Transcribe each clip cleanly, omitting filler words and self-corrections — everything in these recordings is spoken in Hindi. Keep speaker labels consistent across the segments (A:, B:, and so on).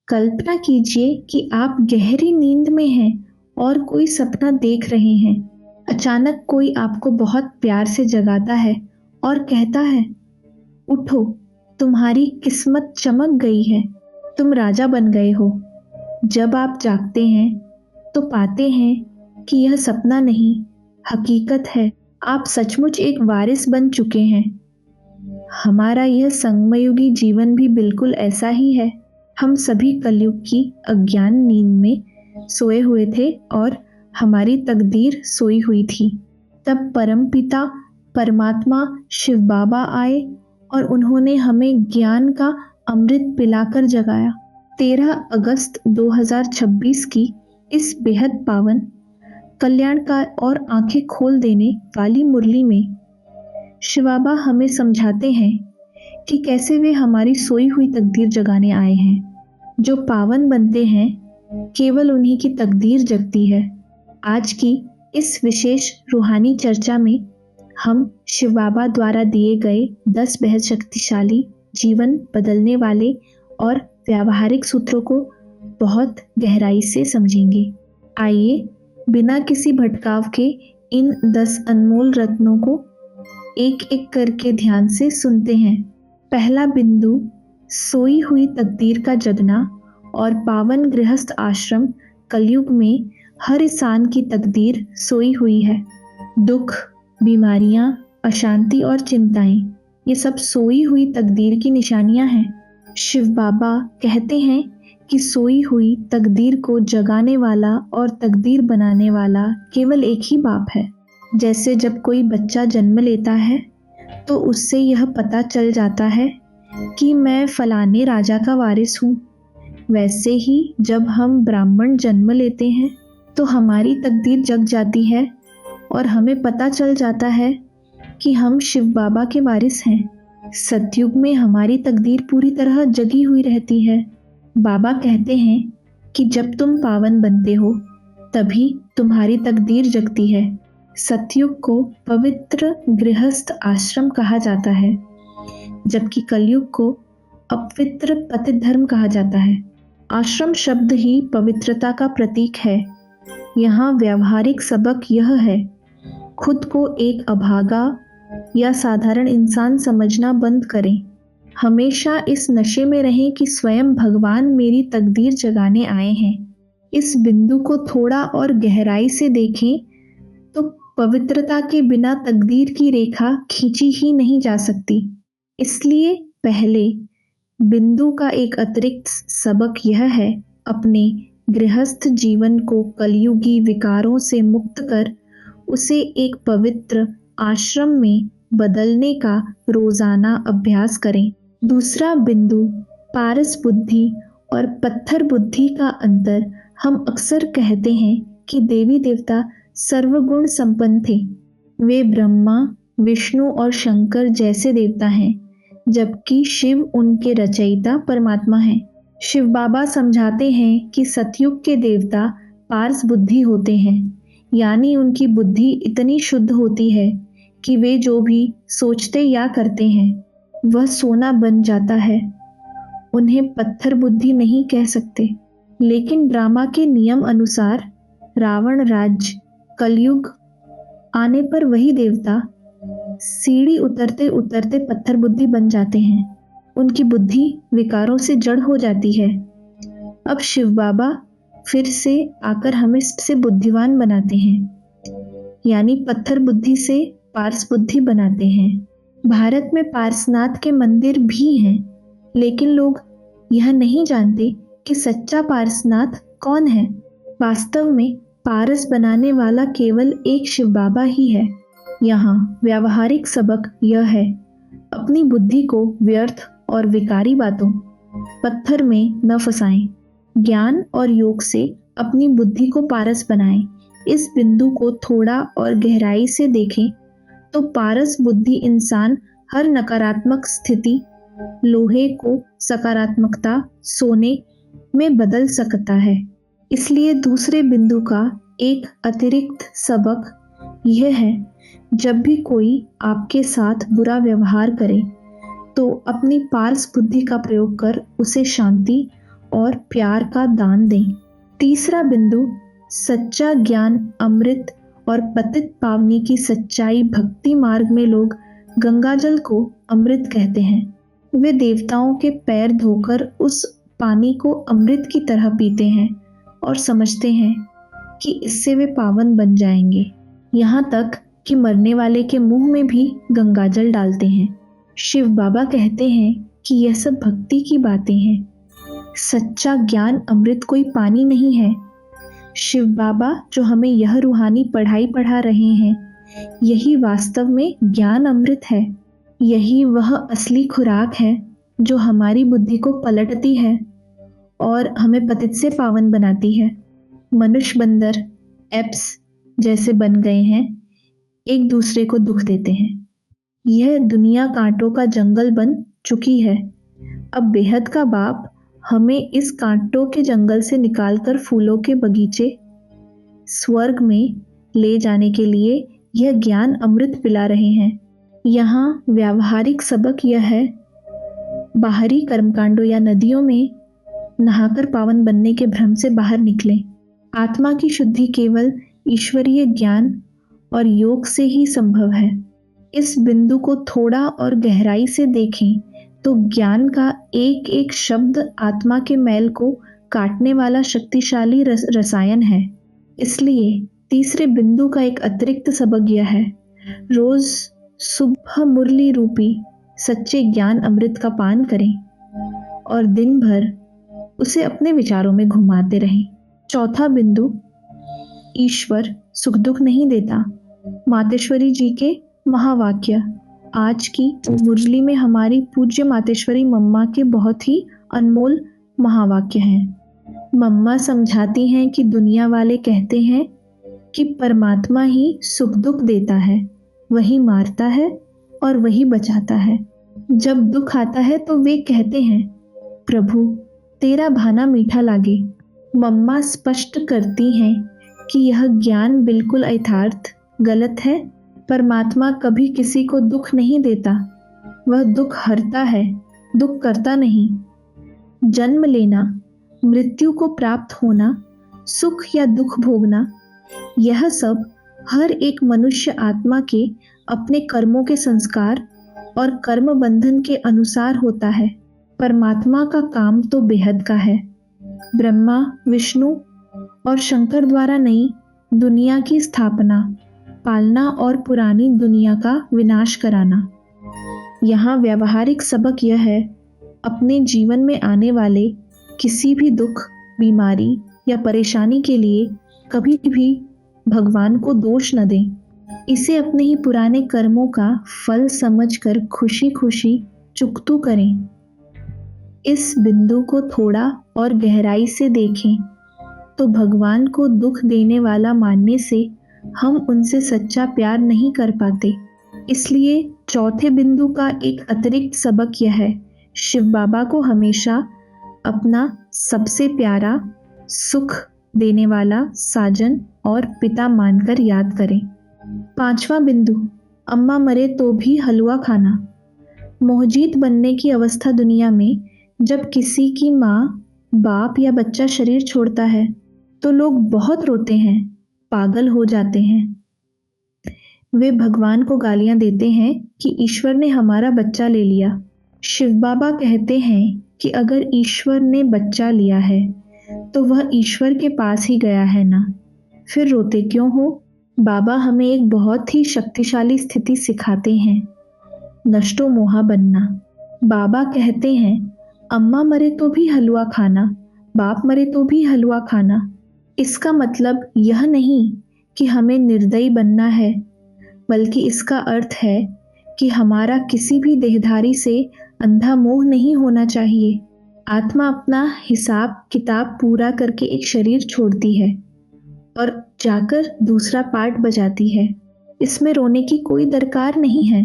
A: कल्पना कीजिए कि आप गहरी नींद में हैं और कोई सपना देख रहे हैं। अचानक कोई आपको बहुत प्यार से जगाता है और कहता है, उठो, तुम्हारी किस्मत चमक गई है, तुम राजा बन गए हो। जब आप जागते हैं तो पाते हैं कि यह सपना नहीं, हकीकत है। आप सचमुच एक वारिस बन चुके हैं। हमारा यह संगमयुगी जीवन भी बिल्कुल ऐसा ही है। हम सभी कलयुग की अज्ञान नींद में सोए हुए थे और हमारी तकदीर सोई हुई थी। तब परमपिता परमात्मा शिव बाबा आए और उन्होंने हमें ज्ञान का अमृत पिलाकर जगाया। 13 अगस्त 2026 की इस बेहद पावन, कल्याणकार और आंखें खोल देने वाली मुरली में शिव बाबा हमें समझाते हैं कि कैसे वे हमारी सोई हुई तकदीर जगाने आए हैं। जो पावन बनते हैं, केवल उन्हीं की तकदीर जगती है। आज की इस विशेष रूहानी चर्चा में हम शिव बाबा द्वारा दिए गए 10 बेहद शक्तिशाली, जीवन बदलने वाले और व्यावहारिक सूत्रों को बहुत गहराई से समझेंगे। आइए बिना किसी भटकाव के इन 10 अनमोल रत्नों को एक एक करके ध्यान से सुनते हैं। पहला बिंदु, सोई हुई तकदीर का जगना और पावन गृहस्थ आश्रम। कलयुग में हर इंसान की तकदीर सोई हुई है। दुख, बीमारियां, अशांति और चिंताएं, ये सब सोई हुई तकदीर की निशानियां हैं। शिव बाबा कहते हैं कि सोई हुई तकदीर को जगाने वाला और तकदीर बनाने वाला केवल एक ही बाप है। जैसे जब कोई बच्चा जन्म लेता है तो उससे यह पता चल जाता है कि मैं फलाने राजा का वारिस हूँ, वैसे ही जब हम ब्राह्मण जन्म लेते हैं तो हमारी तकदीर जग जाती है और हमें पता चल जाता है कि हम शिव बाबा के वारिस हैं। सतयुग में हमारी तकदीर पूरी तरह जगी हुई रहती है। बाबा कहते हैं कि जब तुम पावन बनते हो तभी तुम्हारी तकदीर जगती है। सतयुग को पवित्र गृहस्थ आश्रम कहा जाता है, जबकि कलयुग को अपवित्र पतित धर्म कहा जाता है। आश्रम शब्द ही पवित्रता का प्रतीक है। यहाँ व्यावहारिक सबक यह है, खुद को एक अभागा या साधारण इंसान समझना बंद करें। हमेशा इस नशे में रहें कि स्वयं भगवान मेरी तकदीर जगाने आए हैं। इस बिंदु को थोड़ा और गहराई से देखें तो पवित्रता के बिना तकदीर की रेखा खींची ही नहीं जा सकती। इसलिए पहले बिंदु का एक अतिरिक्त सबक यह है, अपने गृहस्थ जीवन को कलयुगी विकारों से मुक्त कर उसे एक पवित्र आश्रम में बदलने का रोजाना अभ्यास करें। दूसरा बिंदु, पारस बुद्धि और पत्थर बुद्धि का अंतर। हम अक्सर कहते हैं कि देवी देवता सर्वगुण संपन्न थे। वे ब्रह्मा, विष्णु और शंकर जैसे देवता हैं, जबकि शिव उनके रचयिता परमात्मा हैं। शिव बाबा समझाते हैं कि सतयुग के देवता पारस बुद्धि होते हैं, यानी उनकी बुद्धि इतनी शुद्ध होती है कि वे जो भी सोचते या करते हैं वह सोना बन जाता है। उन्हें पत्थर बुद्धि नहीं कह सकते। लेकिन ड्रामा के नियम अनुसार रावण राज्य कलयुग आने पर वही देवता सीढ़ी उतरते उतरते पत्थर बुद्धि बन जाते हैं। उनकी बुद्धि विकारों से जड़ हो जाती है। अब शिव बाबा फिर से आकर हमें सबसे बुद्धिमान बनाते हैं, यानी पत्थर बुद्धि से पारस बुद्धि बनाते हैं। भारत में पारसनाथ के मंदिर भी हैं, लेकिन लोग यह नहीं जानते कि सच्चा पारसनाथ कौन है। वास्तव में पारस बनाने वाला केवल एक शिव बाबा ही है। यहाँ व्यावहारिक सबक यह है, अपनी बुद्धि को व्यर्थ और विकारी बातों, पत्थर में न फंसाएं। ज्ञान और योग से अपनी बुद्धि को पारस बनाएं। इस बिंदु को थोड़ा और गहराई से देखें तो पारस बुद्धि इंसान हर नकारात्मक स्थिति, लोहे को सकारात्मकता, सोने में बदल सकता है। इसलिए दूसरे बिंदु का एक अतिरिक्त सबक यह है, जब भी कोई आपके साथ बुरा व्यवहार करे तो अपनी पारस बुद्धि का प्रयोग कर उसे शांति और प्यार का दान दें। तीसरा बिंदु, सच्चा ज्ञान अमृत और पतित पावनी की सच्चाई भक्ति मार्ग में लोग गंगाजल को अमृत कहते हैं। वे देवताओं के पैर धोकर उस पानी को अमृत की तरह पीते हैं और समझते हैं कि इससे वे पावन बन जाएंगे। यहाँ तक कि मरने वाले के मुंह में भी गंगाजल डालते हैं। शिव बाबा कहते हैं कि यह सब भक्ति की बातें हैं। सच्चा ज्ञान अमृत कोई पानी नहीं है। शिव बाबा जो हमें यह रूहानी पढ़ाई पढ़ा रहे हैं, यही वास्तव में ज्ञान अमृत है। यही वह असली खुराक है जो हमारी बुद्धि को पलटती है और हमें पतित से पावन बनाती है। मनुष्य बंदर एप्स जैसे बन गए हैं, एक दूसरे को दुख देते हैं। यह दुनिया कांटों का जंगल बन चुकी है। अब बेहद का बाप हमें इस कांटों के जंगल से निकालकर फूलों के बगीचे स्वर्ग में ले जाने के लिए यह ज्ञान अमृत पिला रहे हैं। यहाँ व्यावहारिक सबक यह है, बाहरी कर्मकांडों या नदियों में नहाकर पावन बनने के भ्रम से बाहर निकलें। आत्मा की शुद्धि केवल ईश्वरीय ज्ञान और योग से ही संभव है। इस बिंदु को थोड़ा और गहराई से देखें तो ज्ञान का एक एक शब्द आत्मा के मैल को काटने वाला शक्तिशाली रसायन है। इसलिए तीसरे बिंदु का एक अतिरिक्त सबक यह है, रोज सुबह मुरली रूपी सच्चे ज्ञान अमृत का पान करें और दिन भर उसे अपने विचारों में घुमाते रहें। चौथा बिंदु, ईश्वर सुख दुख नहीं देता। मातेश्वरी जी के महावाक्य आज की मुरली में हमारी पूज्य मातेश्वरी मम्मा के बहुत ही अनमोल महावाक्य हैं। मम्मा समझाती हैं कि दुनिया वाले कहते हैं कि परमात्मा ही सुख दुख देता है, वही मारता है और वही बचाता है। जब दुख आता है तो वे कहते हैं, प्रभु तेरा भाना मीठा लागे। मम्मा स्पष्ट करती हैं कि यह ज्ञान बिल्कुल यथार्थ गलत है। परमात्मा कभी किसी को दुख नहीं देता, वह दुख हरता है, दुख करता नहीं। जन्म लेना, मृत्यु को प्राप्त होना, सुख या दुख भोगना, यह सब हर एक मनुष्य आत्मा के अपने कर्मों के संस्कार और कर्म बंधन के अनुसार होता है। परमात्मा का काम तो बेहद का है। ब्रह्मा, विष्णु और शंकर द्वारा नई दुनिया की स्थापना, पालना और पुरानी दुनिया का विनाश कराना। यहाँ व्यावहारिक सबक यह है, अपने जीवन में आने वाले किसी भी दुख, बीमारी या परेशानी के लिए कभी भी भगवान को दोष न दें। इसे अपने ही पुराने कर्मों का फल समझकर खुशी खुशी चुकतू करें। इस बिंदु को थोड़ा और गहराई से देखें तो भगवान को दुख देने वाला मानने से हम उनसे सच्चा प्यार नहीं कर पाते। इसलिए चौथे बिंदु का एक अतिरिक्त सबक यह है, शिव बाबा को हमेशा अपना सबसे प्यारा, सुख देने वाला साजन और पिता मानकर याद करें। पांचवा बिंदु, अम्मा मरे तो भी हलवा खाना। मोहजीत बनने की अवस्था दुनिया में जब किसी की माँ, बाप या बच्चा शरीर छोड़ता है तो लोग बहुत रोते हैं, पागल हो जाते हैं। वे भगवान को गालियां देते हैं कि ईश्वर ने हमारा बच्चा ले लिया। शिव बाबा कहते हैं कि अगर ईश्वर ने बच्चा लिया है तो वह ईश्वर के पास ही गया है ना, फिर रोते क्यों हो। बाबा हमें एक बहुत ही शक्तिशाली स्थिति सिखाते हैं, नष्टो मोहा बनना। बाबा कहते हैं, अम्मा मरे तो भी हलवा खाना, बाप मरे तो भी हलवा खाना। इसका मतलब यह नहीं कि हमें निर्दयी बनना है, बल्कि इसका अर्थ है कि हमारा किसी भी देहधारी से अंधा मोह नहीं होना चाहिए। आत्मा अपना हिसाब किताब पूरा करके एक शरीर छोड़ती है और जाकर दूसरा पार्ट बजाती है। इसमें रोने की कोई दरकार नहीं है।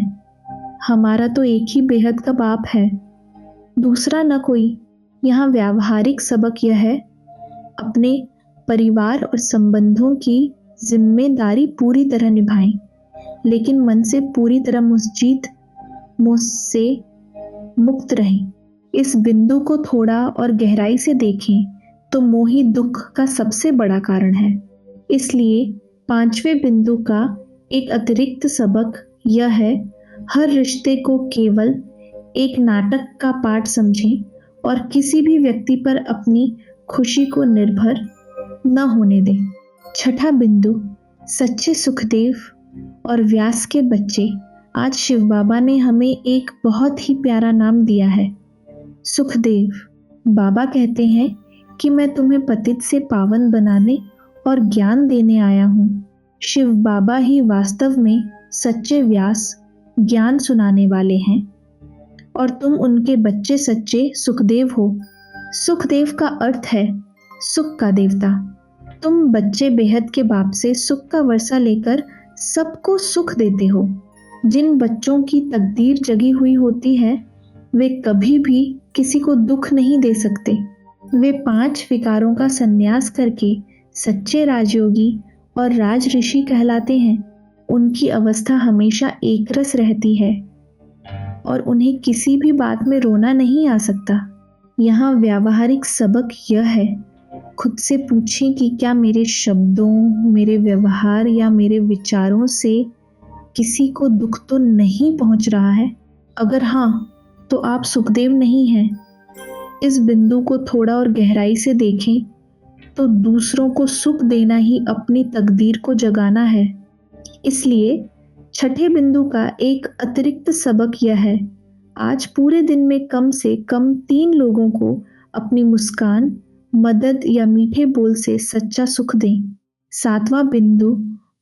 A: हमारा तो एक ही बेहद का बाप है, दूसरा न कोई। यहाँ व्यावहारिक सबक यह है, अपने परिवार और संबंधों की जिम्मेदारी पूरी तरह निभाएं, लेकिन मन से पूरी तरह मुझसे मुक्त रहें। इस बिंदु को थोड़ा और गहराई से देखें तो मोह ही दुख का सबसे बड़ा कारण है। इसलिए पांचवें बिंदु का एक अतिरिक्त सबक यह है, हर रिश्ते को केवल एक नाटक का पाठ समझें और किसी भी व्यक्ति पर अपनी खुशी को निर्भर न होने दें। छठा बिंदु, सच्चे सुखदेव और व्यास के बच्चे। आज शिव बाबा ने हमें एक बहुत ही प्यारा नाम दिया है, सुखदेव। बाबा कहते हैं कि मैं तुम्हें पतित से पावन बनाने और ज्ञान देने आया हूँ। शिव बाबा ही वास्तव में सच्चे व्यास, ज्ञान सुनाने वाले हैं और तुम उनके बच्चे सच्चे सुखदेव हो। सुखदेव का अर्थ है सुख का देवता। तुम बच्चे बेहद के बाप से सुख का वर्षा लेकर सबको सुख देते हो। जिन बच्चों की तकदीर जगी हुई होती है वे कभी भी किसी को दुख नहीं दे सकते। वे 5 विकारों का संन्यास करके सच्चे राजयोगी और राज ऋषि कहलाते हैं। उनकी अवस्था हमेशा एकरस रहती है और उन्हें किसी भी बात में रोना नहीं आ सकता। यहाँ व्यावहारिक सबक यह है, खुद से पूछें कि क्या मेरे शब्दों, मेरे व्यवहार या मेरे विचारों से किसी को दुख तो नहीं पहुंच रहा है। अगर हाँ, तो आप सुखदेव नहीं हैं। इस बिंदु को थोड़ा और गहराई से देखें तो दूसरों को सुख देना ही अपनी तकदीर को जगाना है। इसलिए छठे बिंदु का एक अतिरिक्त सबक यह है, आज पूरे दिन में कम से कम 3 लोगों को अपनी मुस्कान, मदद या मीठे बोल से सच्चा सुख दें। 7वां बिंदु,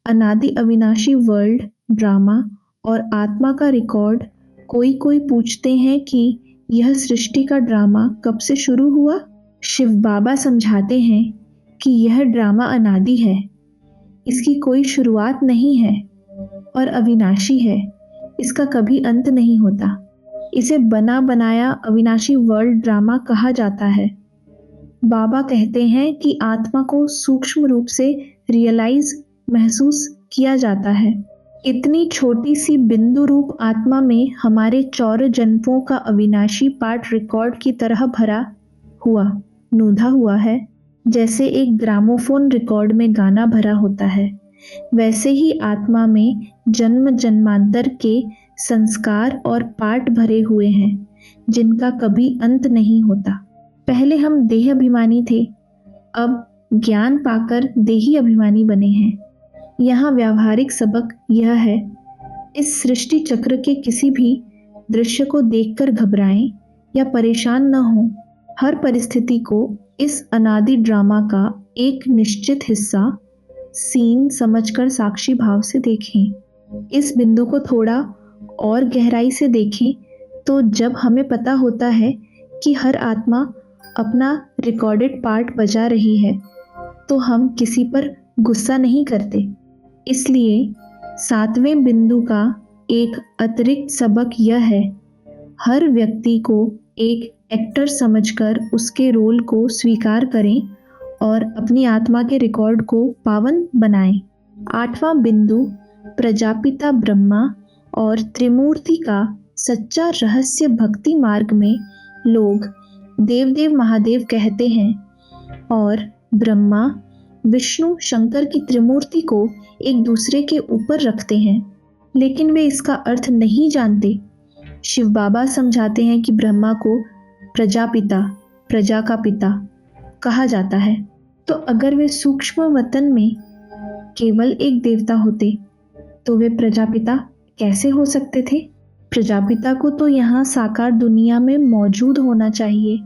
A: अनादि अविनाशी वर्ल्ड, ड्रामा और आत्मा का रिकॉर्ड। कोई पूछते हैं कि यह सृष्टि का ड्रामा कब से शुरू हुआ? शिव बाबा समझाते हैं कि यह ड्रामा अनादि है, इसकी कोई शुरुआत नहीं है और अविनाशी है, इसका कभी अंत नहीं होता। इसे बना बनाया अविनाशी वर्ल्ड ड्रामा कहा जाता है। बाबा कहते हैं कि आत्मा को सूक्ष्म रूप से रियलाइज, महसूस किया जाता है। इतनी छोटी सी बिंदु रूप आत्मा में हमारे 4 जन्मों का अविनाशी पाठ रिकॉर्ड की तरह भरा हुआ, नूधा हुआ है। जैसे एक ग्रामोफोन रिकॉर्ड में गाना भरा होता है, वैसे ही आत्मा में जन्म जन्मांतर के संस्कार और पाठ भरे हुए हैं, जिनका कभी अंत नहीं होता। पहले हम देह अभिमानी थे, अब ज्ञान पाकर देही अभिमानी बने हैं। यहाँ व्यावहारिक सबक यह है, इस सृष्टि चक्र के किसी भी दृश्य को देखकर घबराएं या परेशान न हो। हर परिस्थिति को इस अनादि ड्रामा का एक निश्चित हिस्सा, सीन समझकर साक्षी भाव से देखें। इस बिंदु को थोड़ा और गहराई से देखें तो जब हमें पता होता है कि हर आत्मा अपना रिकॉर्डेड पार्ट बजा रही है, तो हम किसी पर गुस्सा नहीं करते। इसलिए 7वें बिंदु का एक अतिरिक्त सबक यह है, हर व्यक्ति को एक एक्टर समझकर उसके रोल को स्वीकार करें और अपनी आत्मा के रिकॉर्ड को पावन बनाएं। 8वां बिंदु, प्रजापिता ब्रह्मा और त्रिमूर्ति का सच्चा रहस्य। भक्ति मार्ग में लोग देव महादेव कहते हैं और ब्रह्मा, विष्णु, शंकर की त्रिमूर्ति को एक दूसरे के ऊपर रखते हैं, लेकिन वे इसका अर्थ नहीं जानते। शिव बाबा समझाते हैं कि ब्रह्मा को प्रजापिता, प्रजा का पिता कहा जाता है। तो अगर वे सूक्ष्म वतन में केवल एक देवता होते तो वे प्रजापिता कैसे हो सकते थे? प्रजापिता को तो यहाँ साकार दुनिया में मौजूद होना चाहिए।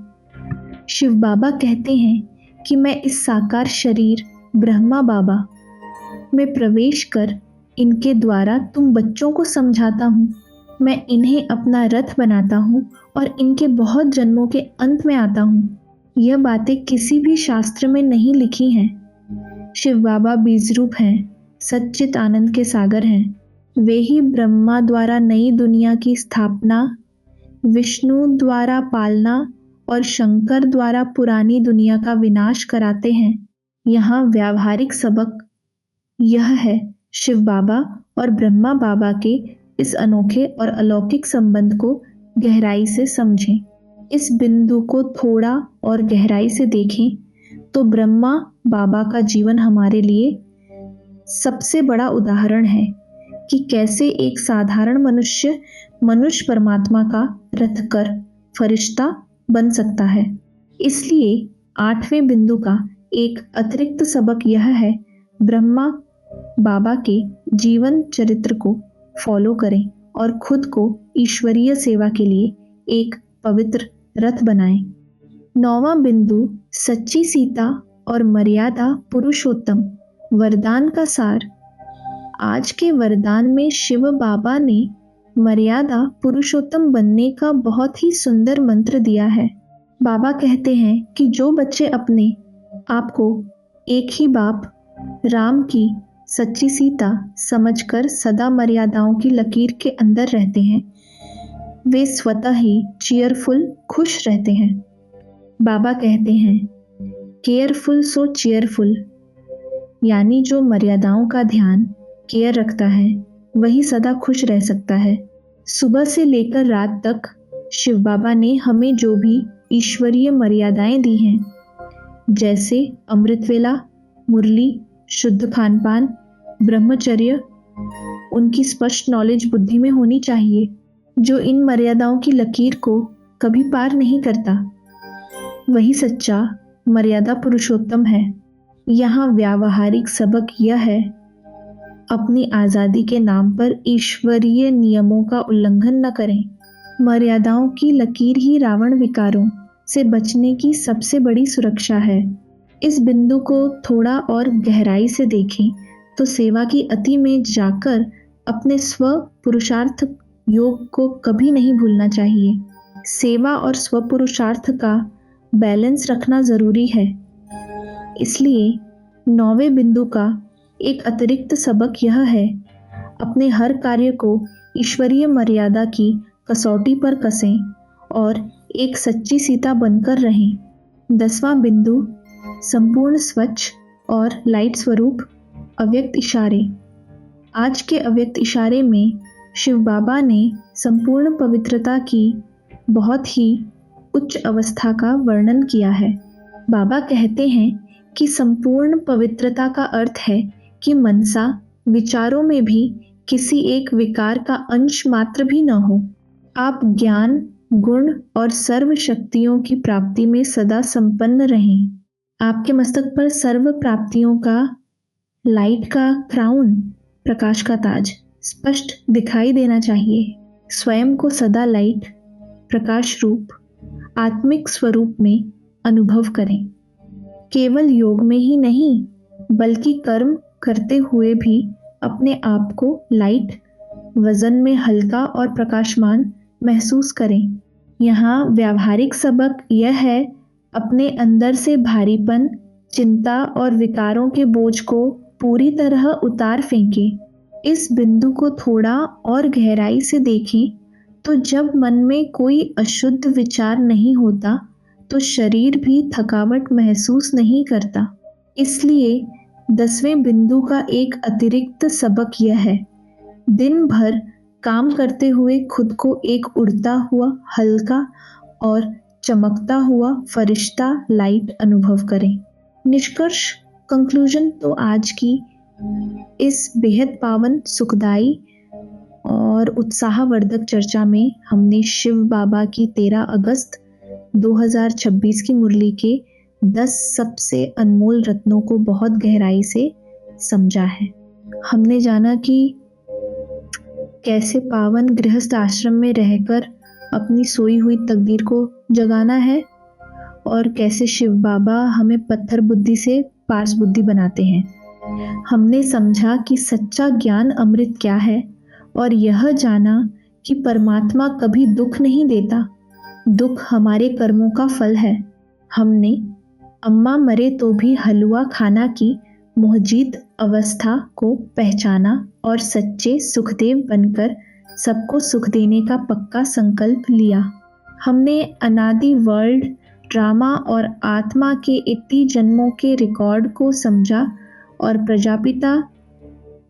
A: शिव बाबा कहते हैं कि मैं इस साकार शरीर ब्रह्मा बाबा में प्रवेश कर इनके द्वारा तुम बच्चों को समझाता हूँ। मैं इन्हें अपना रथ बनाता हूँ और इनके बहुत जन्मों के अंत में आता हूँ। यह बातें किसी भी शास्त्र में नहीं लिखी हैं। शिव बाबा बीजरूप हैं, सच्चित आनंद के सागर हैं। वे ही ब्रह्मा द्वारा नई दुनिया की स्थापना, विष्णु द्वारा पालना और शंकर द्वारा पुरानी दुनिया का विनाश कराते हैं। यहाँ व्यावहारिक सबक यह है, शिव बाबा और ब्रह्मा बाबा के इस अनोखे और अलौकिक संबंध को गहराई से समझें। इस बिंदु को थोड़ा और गहराई से देखें तो ब्रह्मा बाबा का जीवन हमारे लिए सबसे बड़ा उदाहरण है कि कैसे एक साधारण मनुष्य परमात्मा का रथ कर फरिश्ता बन सकता है। इसलिए 8वें बिंदु का एक अतिरिक्त सबक यह है, ब्रह्मा बाबा के जीवन चरित्र को फॉलो करें और खुद को ईश्वरीय सेवा के लिए एक पवित्र रथ बनाएं। 9वां बिंदु सच्ची सीता और मर्यादा पुरुषोत्तम वरदान का सार। आज के वरदान में शिव बाबा ने मर्यादा पुरुषोत्तम बनने का बहुत ही सुंदर मंत्र दिया है। बाबा कहते हैं कि जो बच्चे अपने आप को एक ही बाप राम की सच्ची सीता समझकर सदा मर्यादाओं की लकीर के अंदर रहते हैं, वे स्वतः ही चीयरफुल खुश रहते हैं। बाबा कहते हैं केयरफुल सो चीयरफुल, यानी जो मर्यादाओं का ध्यान केयर रखता है वही सदा खुश रह सकता है। सुबह से लेकर रात तक शिव बाबा ने हमें जो भी ईश्वरीय मर्यादाएं दी हैं, जैसे अमृत वेला, मुरली, शुद्ध खान पान, ब्रह्मचर्य, उनकी स्पष्ट नॉलेज बुद्धि में होनी चाहिए। जो इन मर्यादाओं की लकीर को कभी पार नहीं करता वही सच्चा मर्यादा पुरुषोत्तम है। यहाँ व्यावहारिक सबक यह है, अपनी आज़ादी के नाम पर ईश्वरीय नियमों का उल्लंघन न करें। मर्यादाओं की लकीर ही रावण विकारों से बचने की सबसे बड़ी सुरक्षा है। इस बिंदु को थोड़ा और गहराई से देखें तो सेवा की अति में जाकर अपने स्व पुरुषार्थ योग को कभी नहीं भूलना चाहिए। सेवा और स्व पुरुषार्थ का बैलेंस रखना जरूरी है। इसलिए 9वें बिंदु का एक अतिरिक्त सबक यह है, अपने हर कार्य को ईश्वरीय मर्यादा की कसौटी पर कसें और एक सच्ची सीता बनकर रहें। 10वां बिंदु संपूर्ण स्वच्छ और लाइट स्वरूप अव्यक्त इशारे। आज के अव्यक्त इशारे में शिव बाबा ने संपूर्ण पवित्रता की बहुत ही उच्च अवस्था का वर्णन किया है। बाबा कहते हैं कि संपूर्ण पवित्रता का अर्थ है कि मनसा विचारों में भी किसी एक विकार का अंश मात्र भी न हो। आप ज्ञान, गुण और सर्व शक्तियों की प्राप्ति में सदा संपन्न रहें। आपके मस्तक पर सर्व प्राप्तियों का लाइट का क्राउन, प्रकाश का ताज स्पष्ट दिखाई देना चाहिए। स्वयं को सदा लाइट, प्रकाश रूप, आत्मिक स्वरूप में अनुभव करें। केवल योग में ही नहीं बल्कि कर्म करते हुए भी अपने आप को लाइट, वजन में हल्का और प्रकाशमान महसूस करें। यहाँ व्यावहारिक सबक यह है, अपने अंदर से भारीपन, चिंता और विकारों के बोझ को पूरी तरह उतार फेंकें। इस बिंदु को थोड़ा और गहराई से देखें तो जब मन में कोई अशुद्ध विचार नहीं होता तो शरीर भी थकावट महसूस नहीं करता। इसलिए 10वें बिंदु का एक अतिरिक्त सबक यह है, दिन भर काम करते हुए खुद को एक उड़ता हुआ, हल्का और चमकता हुआ फरिश्ता लाइट अनुभव करें। निष्कर्ष, कंक्लूजन तो आज की इस बेहद पावन, सुखदाई और उत्साहवर्धक चर्चा में हमने शिव बाबा की 13 अगस्त 2026 की मुरली के 10 सबसे अनमोल रत्नों को बहुत गहराई से समझा है। हमने जाना कि कैसे पावन गृहस्थ आश्रम में रहकर अपनी सोई हुई तकदीर को जगाना है और कैसे शिव बाबा हमें पत्थर बुद्धि से पारस बुद्धि बनाते हैं। हमने समझा कि सच्चा ज्ञान अमृत क्या है और यह जाना कि परमात्मा कभी दुख नहीं देता, दुख हमारे कर्मों का फल है। हमने अम्मा मरे तो भी हलवा खाना की मोहजीत अवस्था को पहचाना और सच्चे सुखदेव बनकर सबको सुख देने का पक्का संकल्प लिया। हमने अनादि वर्ल्ड, ड्रामा और आत्मा के इतने जन्मों के रिकॉर्ड को समझा और प्रजापिता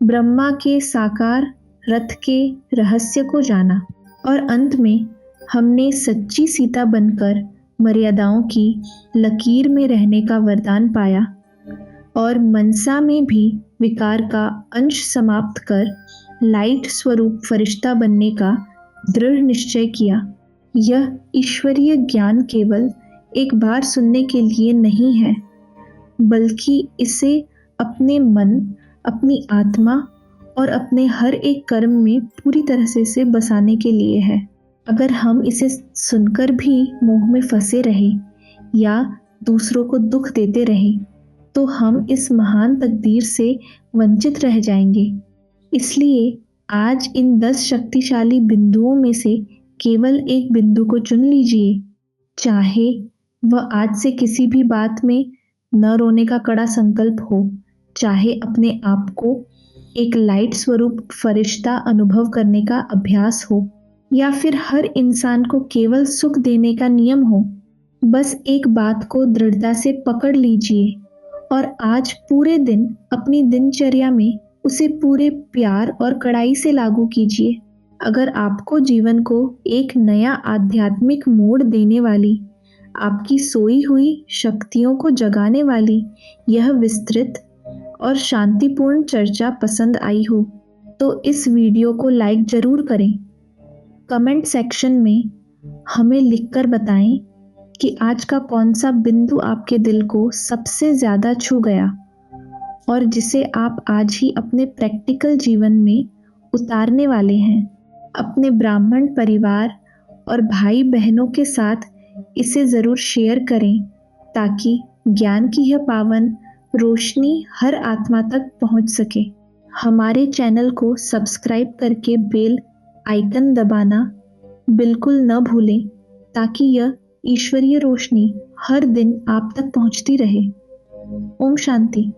A: ब्रह्मा के साकार रथ के रहस्य को जाना और अंत में हमने सच्ची सीता बनकर मर्यादाओं की लकीर में रहने का वरदान पाया और मनसा में भी विकार का अंश समाप्त कर लाइट स्वरूप फरिश्ता बनने का दृढ़ निश्चय किया। यह ईश्वरीय ज्ञान केवल एक बार सुनने के लिए नहीं है, बल्कि इसे अपने मन, अपनी आत्मा और अपने हर एक कर्म में पूरी तरह से बसाने के लिए है। अगर हम इसे सुनकर भी मोह में फंसे रहे या दूसरों को दुख देते रहे तो हम इस महान तकदीर से वंचित रह जाएंगे। इसलिए आज इन 10 शक्तिशाली बिंदुओं में से केवल एक बिंदु को चुन लीजिए, चाहे वह आज से किसी भी बात में न रोने का कड़ा संकल्प हो, चाहे अपने आप को एक लाइट स्वरूप फरिश्ता अनुभव करने का अभ्यास हो, या फिर हर इंसान को केवल सुख देने का नियम हो। बस एक बात को दृढ़ता से पकड़ लीजिए और आज पूरे दिन अपनी दिनचर्या में उसे पूरे प्यार और कड़ाई से लागू कीजिए। अगर आपको जीवन को एक नया आध्यात्मिक मोड़ देने वाली, आपकी सोई हुई शक्तियों को जगाने वाली यह विस्तृत और शांतिपूर्ण चर्चा पसंद आई हो तो इस वीडियो को लाइक जरूर करें। कमेंट सेक्शन में हमें लिखकर बताएं कि आज का कौन सा बिंदु आपके दिल को सबसे ज़्यादा छू गया और जिसे आप आज ही अपने प्रैक्टिकल जीवन में उतारने वाले हैं। अपने ब्राह्मण परिवार और भाई बहनों के साथ इसे ज़रूर शेयर करें ताकि ज्ञान की यह पावन रोशनी हर आत्मा तक पहुंच सके। हमारे चैनल को सब्सक्राइब करके बेल आइकन दबाना बिल्कुल न भूलें ताकि यह ईश्वरीय रोशनी हर दिन आप तक पहुंचती रहे। ओम शांति।